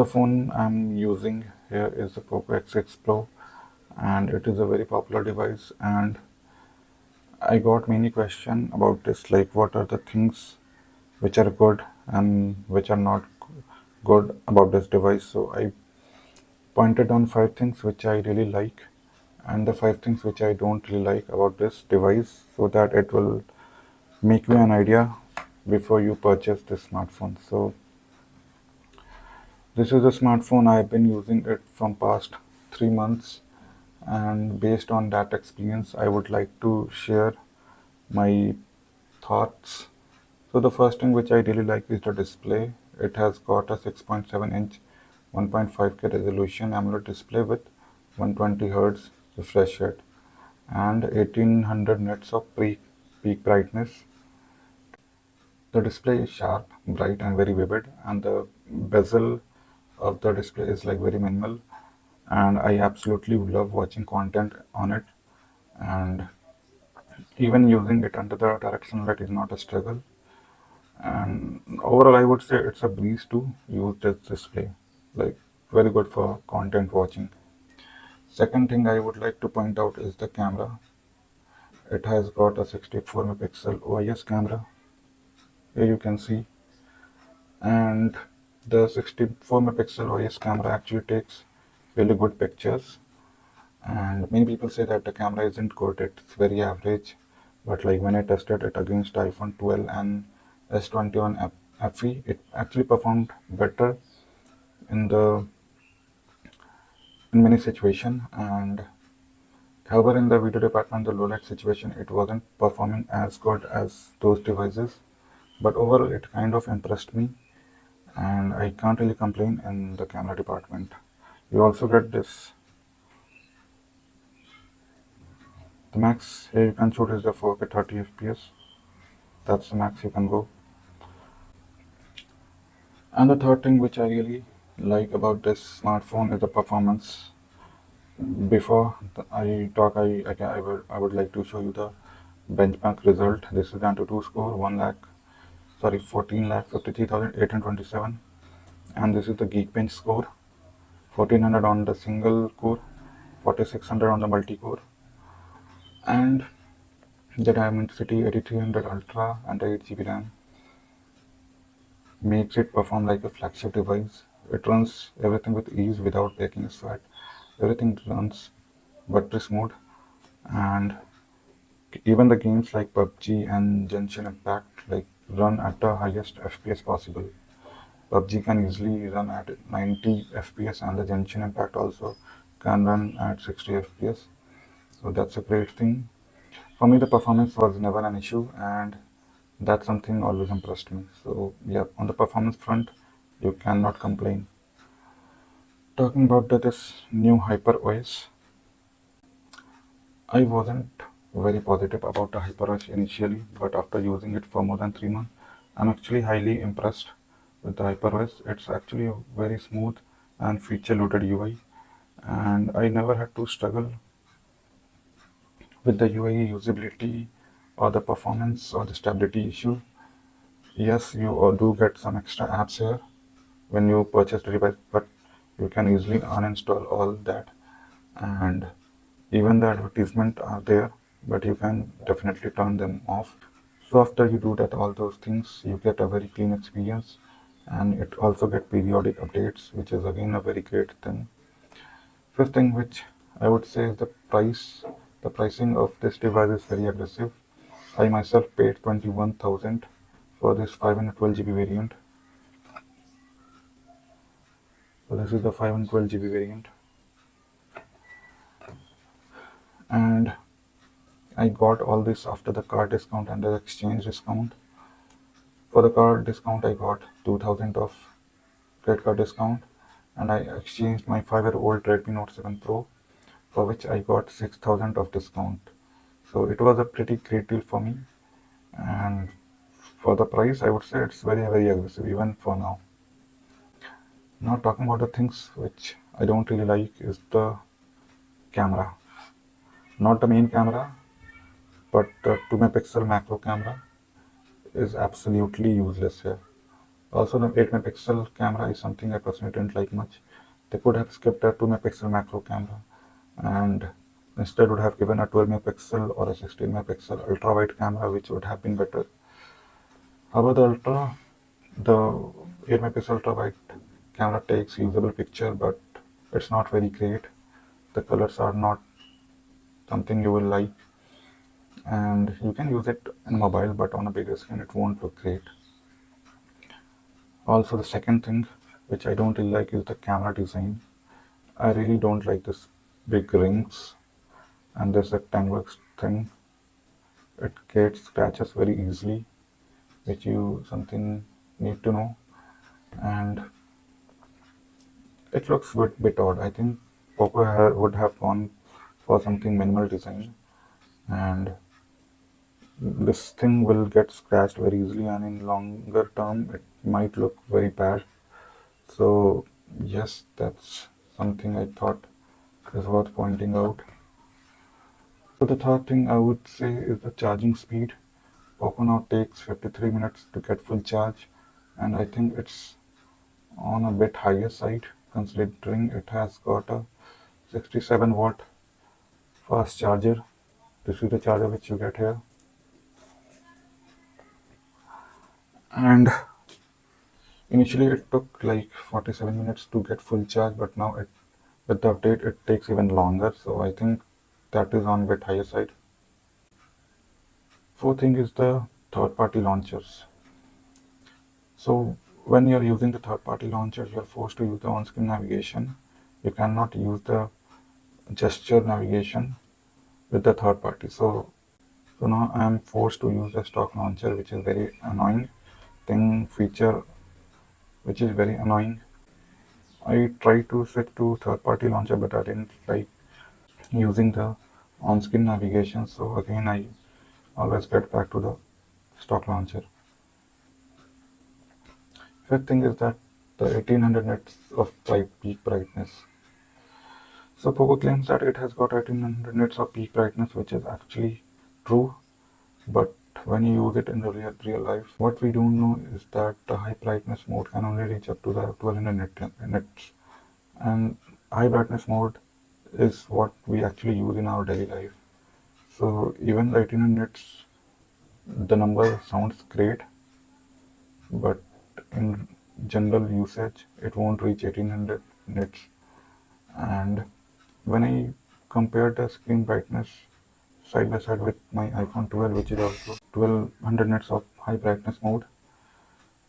the phone I'm using here is the Poco X6 Pro, and it is a very popular device. And I got many questions about this, like what are the things which are good and which are not good about this device. So I pointed on 5 things which I really like and the 5 things which I don't really like about this device, so that it will make you an idea before you purchase this smartphone. So this is a smartphone. I've been using it from past 3 months, and based on that experience I would like to share my thoughts. So the first thing which I really like is the display. It has got a 6.7-inch 1.5K resolution AMOLED display with 120 Hz refresh rate and 1800 nits of peak brightness. The display is sharp, bright and very vivid, and the bezel of the display is like very minimal, and I absolutely love watching content on it. And even using it under the directional light is not a struggle. And overall, I would say it's a breeze to use this display, like very good for content watching. Second thing I would like to point out is the camera. It has got a 64 megapixel OIS camera. Here you can see, and the 64 megapixel OIS camera actually takes really good pictures. And many people say that the camera isn't good, it's very average. But like when I tested it against iPhone 12 and S21 FE, it actually performed better in the in many situations. And however, in the video department, the low light situation, it wasn't performing as good as those devices. But overall, it kind of impressed me, and I can't really complain in the camera department. You also get this. The max here you can shoot is the 4K 30 FPS. That's the max you can go. And the third thing which I really like about this smartphone is the performance. Before I talk, I would like to show you the benchmark result. This is the Antutu score, 14 lakh 53,827, and this is the Geekbench score, 1400 on the single core, 4600 on the multi core, and the Dimensity 8300 Ultra and the 8 GB RAM makes it perform like a flagship device. It runs everything with ease without breaking a sweat. Everything runs buttery smooth, and even the games like PUBG and Genshin Impact like run at the highest FPS possible. PUBG can easily run at 90 FPS, and the Genshin Impact also can run at 60 FPS. So that's a great thing. For me, the performance was never an issue, and that's something always impressed me. So yeah, on the performance front, you cannot complain. Talking about this new Hyper OS, I wasn't very positive about the HyperOS initially, but after using it for more than 3 months, I'm actually highly impressed with the HyperOS. It's actually a very smooth and feature-loaded UI, and I never had to struggle with the UI usability or the performance or the stability issue. Yes, you do get some extra apps here when you purchase the device, but you can easily uninstall all that, and even the advertisement are there, but you can definitely turn them off. So after you do that, all those things, you get a very clean experience, and it also get periodic updates, which is again a very great thing. Fifth thing which I would say is the price. The pricing of this device is very aggressive. I myself paid 21,000 for this 512 GB variant. So this is the 512 GB variant, and I got all this after the card discount and the exchange discount. For the card discount, I got 2,000 of credit card discount, and I exchanged my 5-year-old Redmi Note 7 Pro, for which I got 6,000 of discount. So it was a pretty great deal for me, and for the price, I would say it's very aggressive even for now. Now talking about the things which I don't really like is the camera. Not the main camera, but the 2 megapixel macro camera is absolutely useless here. Also, the 8 megapixel camera is something I personally didn't like much. They could have skipped a 2 megapixel macro camera and instead would have given a 12 megapixel or a 16 megapixel ultra wide camera, which would have been better. However, the 8 megapixel ultra wide camera takes usable picture, but it's not very great. The colors are not something you will like, and you can use it in mobile, but on a bigger screen it won't look great. Also, the second thing which I don't really like is the camera design. I really don't like this big rings and this rectangular thing. It gets scratches very easily, which you something need to know, and it looks a bit odd. I think Poco would have gone for something minimal design, and this thing will get scratched very easily, and in longer term it might look very bad. So yes, that's something I thought is worth pointing out. So the third thing I would say is the charging speed. Poco now takes 53 minutes to get full charge, and I think it's on a bit higher side considering it has got a 67-watt fast charger. This is the charger which you get here, and initially it took like 47 minutes to get full charge, but now with the update it takes even longer, so I think that is on a bit higher side. Fourth thing is the third-party launchers. So when you're using the third-party launchers, you're forced to use the on-screen navigation. You cannot use the gesture navigation with the third party. So now I am forced to use the stock launcher, which is very annoying feature, which is very annoying. I tried to switch to third party launcher, but I didn't like using the on-screen navigation. So again, I always get back to the stock launcher. Fifth thing is that the 1800 nits of peak brightness. So Poco claims that it has got 1800 nits of peak brightness, which is actually true. But when you use it in the real life, what we don't know is that the high brightness mode can only reach up to the 1200 nits, and high brightness mode is what we actually use in our daily life. So even the 1800 nits, the number sounds great, but in general usage, it won't reach 1800 nits. And when I compared the screen brightness side by side with my iPhone 12, which is also 1200 nits of high brightness mode,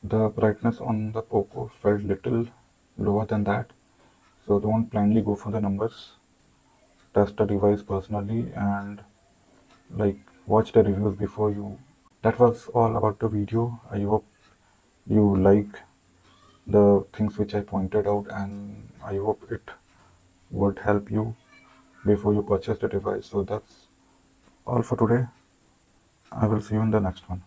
the brightness on the Poco felt little lower than that. So don't blindly go for the numbers. Test the device personally and like watch the reviews before you. That was all about the video. I hope you like the things which I pointed out, and I hope it would help you before you purchase the device. So that's all for today. I will see you in the next one.